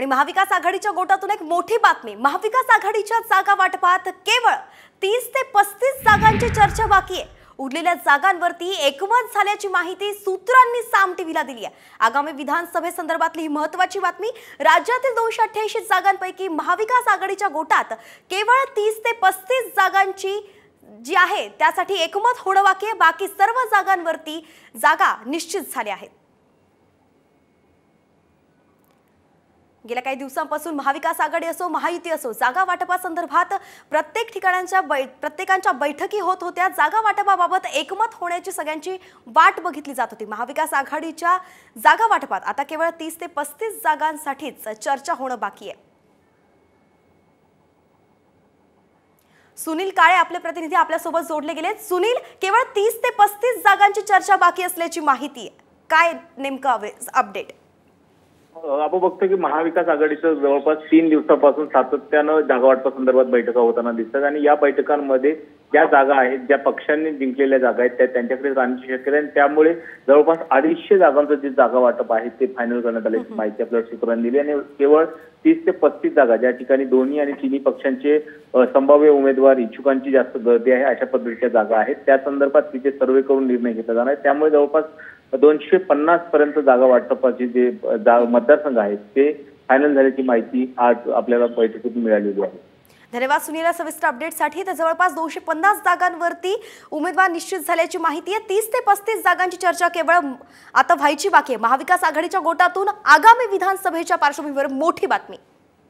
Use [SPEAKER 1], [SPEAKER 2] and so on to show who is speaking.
[SPEAKER 1] आणि महाविकास आघाडीच्या गोटातून एक मोठी बातमी। महाविकास आघाडीच्या जागा वाटपात केवळ 30 ते 35 जागांची चर्चा बाकी आहे। उरलेल्या जागांवरती एकमत झाल्याची माहिती सूत्रांनी साम टीव्हीला दिली आहे। आगामी विधानसभेसंदर्भातली ही महत्त्वाची बातमी। राज्यातील 288 जागांपैकी महाविकास आघाडीच्या गोटात केवळ 30 ते 35 जागांची जी आहे त्यासाठी एकमत होणं बाकी आहे। बाकी सर्व जागांवरती जागा निश्चित झाल्या आहेत। गेल्या काही दिवसांपासून महाविकास आघाडी असो महायुती असो जागा वाटपासंदर्भात प्रत्येकांच्या बैठकी होत होत्या। जागा वाटपाबाबत एकमत होण्याची सगळ्यांची वाट बघितली जात होती। महाविकास आघाडीच्या जागा वाटपात आता केवळ 30 ते 35 जागांसाठीच चर्चा होणं बाकी आहे। सुनील काळे आपले प्रतिनिधी आपल्या सोबत जोडले गेले। सुनील, केवळ 30 ते 35 जागांची चर्चा बाकी असल्याची माहिती आहे, काय नेमकं अपडेट?
[SPEAKER 2] आपण बघतो की महाविकास आघाडीचं जवळपास 3 दिवसापासून सातत्यानं जागा वाटपासंदर्भात बैठका होताना दिसतात आणि या बैठकांमध्ये ज्या जागा आहेत, ज्या पक्षांनी जिंकलेल्या जागा आहेत त्या त्यांच्याकडे जाण्याची शक्यता आहे। त्यामुळे जवळपास 250 जागांचं जे जागा वाटप आहे ते फायनल करण्यात आल्याची माहिती आपल्याला सूत्रांनी दिली आणि केवळ 30 ते 35 जागा ज्या ठिकाणी दोन्ही आणि तिन्ही पक्षांचे संभाव्य उमेदवार इच्छुकांची जास्त गर्दी आहे अशा पद्धतीच्या जागा आहेत, त्या संदर्भात तिथे सर्वे करून निर्णय घेतला जाणार आहे। त्यामुळे जवळपास 250 पर्यंत जागा वाटपाचे जे मतदारसंघ आहेत ते फायनल झाल्याची माहिती आज आपल्याला बैठकीतून मिळालेली आहे।
[SPEAKER 1] धन्यवाद सुनील सविस्तर अपडेटसाठी। तर जवळपास 250 जागांवरती उमेदवार निश्चित झाल्याची माहिती आहे। 30 ते 35 जागांची चर्चा केवळ आता व्हायची बाकी आहे। महाविकास आघाडीच्या गोटातून आगामी विधानसभेच्या पार्श्वभूमीवर मोठी बातमी।